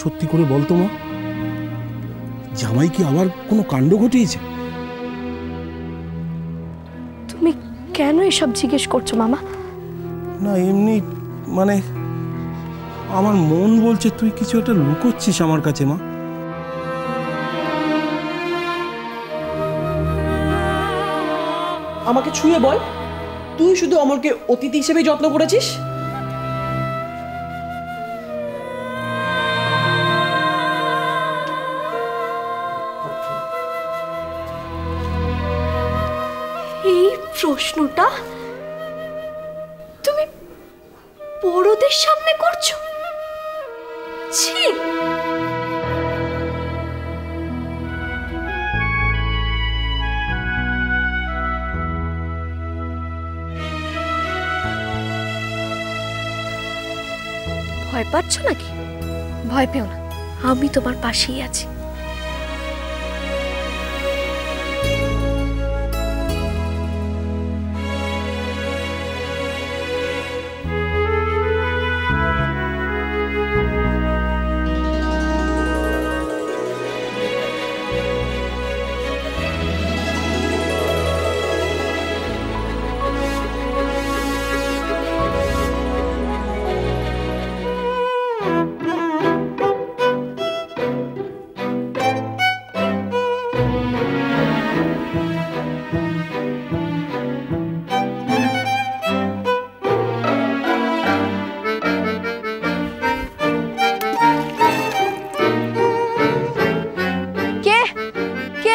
সত্যি করে বলতো মা, জামাই কি আবার কোনো কাণ্ড ঘটিয়েছে? তুমি কেন এসব জিজ্ঞেস করছো মামা? না এমনি, মানে আমার মন বলছে তুই কিছু একটা লুকোচ্ছিস আমার কাছে মা। আমাকে ছুঁয়ে বল, তুই শুধু অমরকে অতিথি হিসেবে যত্ন করেছিস? এই প্রশ্নটা তুমি বড়দের সামনে করছো? ছি! ভয় পাচ্ছ নাকি? ভয় পেও না, আমি তোমার পাশেই আছি।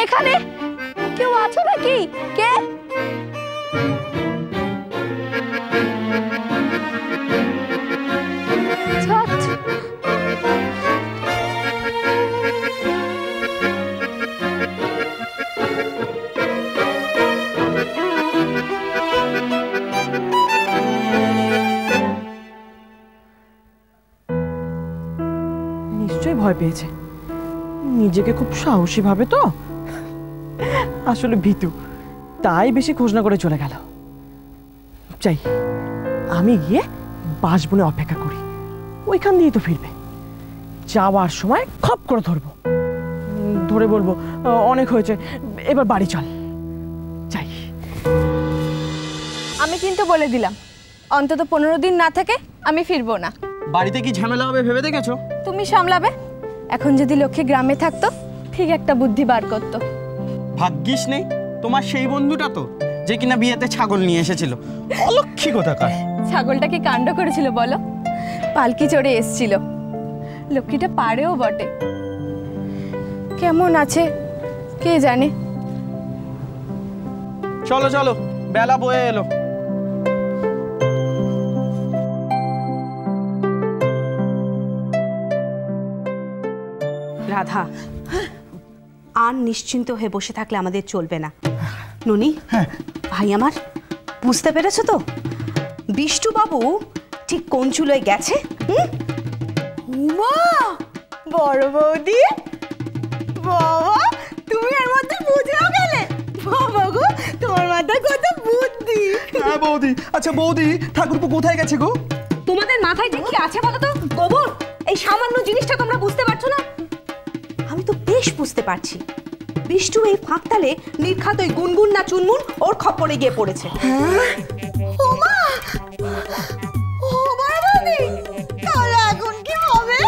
এখানে কেউ আছো নাকি? কে? নিশ্চয়ই ভয় পেয়েছে, নিজেকে খুব সাহসী ভাবে তো, আসলে ভীতু, তাই বেশি খোঁজ না করে চলে গেল। চাই আমি গিয়ে বাসবনে অপেক্ষা করি, ওইখান দিয়েই তো ফিরবে। যাওয়ার সময় খপ করে ধরবো, ধরে বলবো অনেক হয়েছে, এবার বাড়ি চল। চাই আমি কিন্তু বলে দিলাম, অন্তত 15 দিন না থাকে আমি ফিরবো না। বাড়িতে কি ঝামেলা হবে ভেবে দেখেছো? তুমি সামলাবে। এখন যদি লক্ষ্মী গ্রামে থাকতো, ঠিক একটা বুদ্ধি বার করতো। ভাগ্যিস নেই তোমার সেই বন্ধুটা তো, যে কিনা বিয়েতে ছাগল নিয়ে এসেছিল। অলক্ষী কোথাকার। ছাগলটা কি কাণ্ড করেছিল বলো? পালকি চড়ে এসছিল। লক্ষ্মীটা পারেও বটে, কেমন আছে কে জানে। চলো চলো, বেলা বয়ে এলো। রাধা, আর নিশ্চিন্ত হয়ে বসে থাকলে আমাদের চলবে না। ননি, ভাই আমার, বুঝতে পেরেছো তো বিষ্টু বাবু ঠিক কোন চুলোয় গেছে? উমা, বড় বৌদি, বাবা তুমি এর মধ্যে বুঝেও গেলে। বাবা গো, তোমার মাথায় কত বুদ্ধি। হ্যাঁ বৌদি। আচ্ছা বৌদি, ঠাকুরপো কোথায় গেছে গো? তোমাদের মাথায় যে কি আছে বলো তো গোবর? এই সামান্য জিনিসটা তোমরা বুঝতে পারছো না? আমি তো বেশ বুঝতে পারছি, বিষ্টু এই ফাঁকতালে নির্ঘাত ওই গুনগুন না চুনমুন ওর খপ্পরে গিয়ে পড়েছে। ওমা, ও বড় বৌদি, তাহলে এখন কি হবে?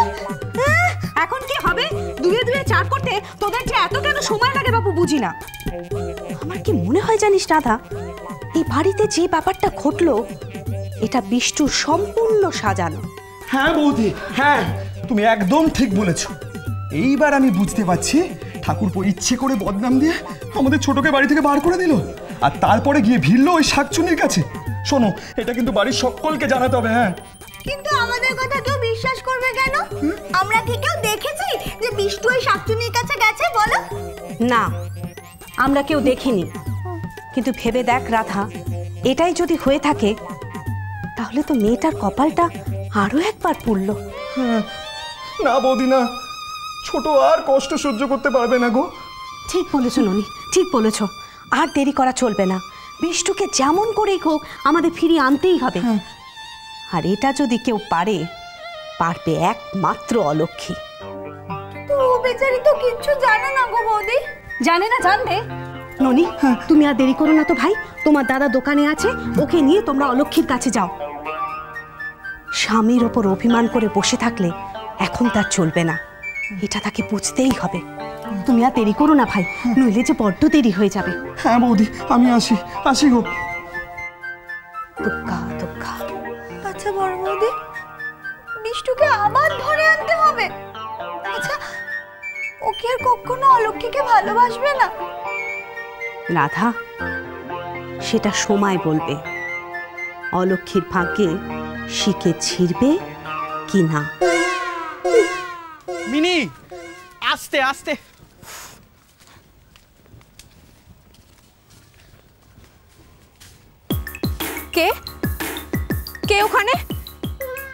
এখন কি হবে? দুয়ে দুয়ে চার করতে তোদের যে এত কেন সময় লাগে বাবু বুঝি না। আমার কি মনে হয় জানিস রাধা, এই বাড়িতে যে ব্যাপারটা ঘটলো এটা বিষ্টুর সম্পূর্ণ সাজানো। হ্যাঁ বৌদি, হ্যাঁ তুমি একদম ঠিক বলেছো। এইবার আমি বুঝতে পারছি ঠাকুরপো ইচ্ছে করে বদনাম দিয়ে আমাদের ছোটকে বাড়ি থেকে বার করে দিল, আর তারপরে গিয়ে ভিড়লো ওই শাকচুনির কাছে। শোনো, এটা কিন্তু বাড়ির সকলকে জানাতে হবে। হ্যাঁ, কিন্তু আমাদের কথা কেউ বিশ্বাস করবে কেন? আমরা কি কেউ দেখেছি যে বিষ্টু ওই শাকচুনির কাছে গেছে বলো? না, আমরা কেউ দেখিনি, কিন্তু ভেবে দেখ রাধা, এটাই যদি হয়ে থাকে তাহলে তো মেয়েটার কপালটা আরো একবার পুড়ল। না বৌদি না, ছোট আর কষ্ট সহ্য করতে পারবে না গো। ঠিক বলেছো ননি, ঠিক বলেছো। আর দেরি করা চলবে না, বিষ্টুকে যেমন করেই হোক আমাদের ফিরিয়ে আনতেই হবে। আর এটা যদি কেউ পারে, পারবে একমাত্র অলক্ষ্মী। বেচারি তো কিচ্ছু জানে না গো বৌদি। জানে না, জানবে। ননি, তুমি আর দেরি করো না তো ভাই, তোমার দাদা দোকানে আছে, ওকে নিয়ে তোমরা অলক্ষীর কাছে যাও। স্বামীর ওপর অভিমান করে বসে থাকলে এখন তার চলবে না, এটা তাকে বুঝতেই হবে। তুমি আর দেরি করো না ভাই, নইলে যে বড্ড দেরি হয়ে যাবে। হ্যাঁ বৌদি, আমি আসি গো। দুগ্গা দুগ্গা। আচ্ছা বড় বৌদি, বিষ্টুকে আবার ধরে আনতে হবে? আচ্ছা, ও কি আর কখনো অলক্ষীকে ভালোবাসবে না? রাধা, সেটা সময় বলবে অলক্ষীর ভাগ্যে শিকে ছিড়বে কি না। মিনি, আস্তে আস্তে। কে কে ওখানে?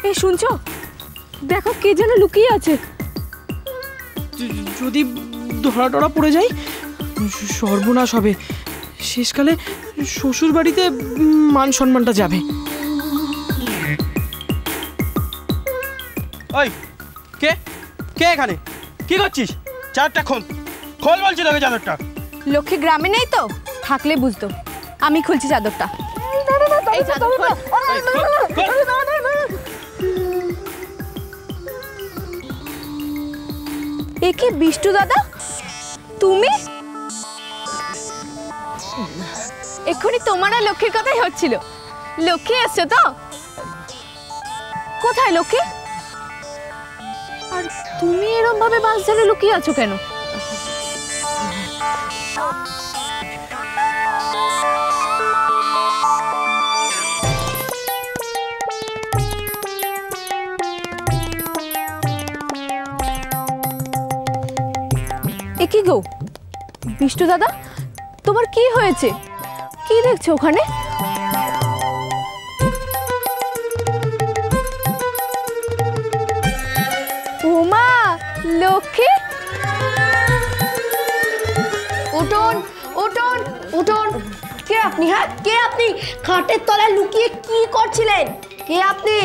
এ শুনছো? দেখো কে যেন লুকিয়ে আছে। যদি ধরা টরা পড়ে যায় সর্বনাশ হবে। শেষকালে শ্বশুর বাড়িতে মান সম্মানটা যাবে। ওই কে কে এখানে? কি করছিস? চাদরটা খোল, খোল বলছি তোকে চাদরটা। লক্ষ্মী গ্রামে নেই তো, থাকলে বুঝতো। আমি খুলছি চাদরটা। এই চাদর খোল। এ কি বিষ্টু দাদা, তুমি? এক্ষুনি তোমার আর লক্ষ্মীর কথাই হচ্ছিল। লক্ষ্মী এসছো তো? কোথায় লক্ষ্মী? আর তুমি এরকম ভাবে বাস ধরে লুকিয়ে আছো কেন? এ কি গো বিষ্টু দাদা, তোমার কি হয়েছে? কি দেখছো ওখানে? ওমা, লক্ষ্মী! উঠুন উঠুন উঠুন। কে আপনি? হ্যাঁ, কে আপনি? খাটের তলায় লুকিয়ে কি করছিলেন? কে আপনি?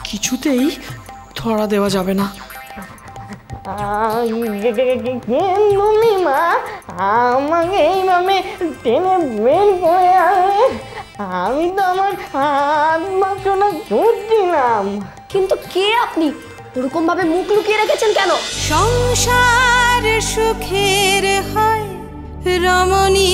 কিছুতেই ধরা দেওয়া যাবে না। মা আমাকে এইভাবে টেনে বের করে আনলে, আমি তো আমার হাত বাসনা ধরছিলাম। কিন্তু কে আপনি? ওরকম ভাবে মুখ লুকিয়ে রেখেছেন কেন? সংসার সুখের হয় রমণী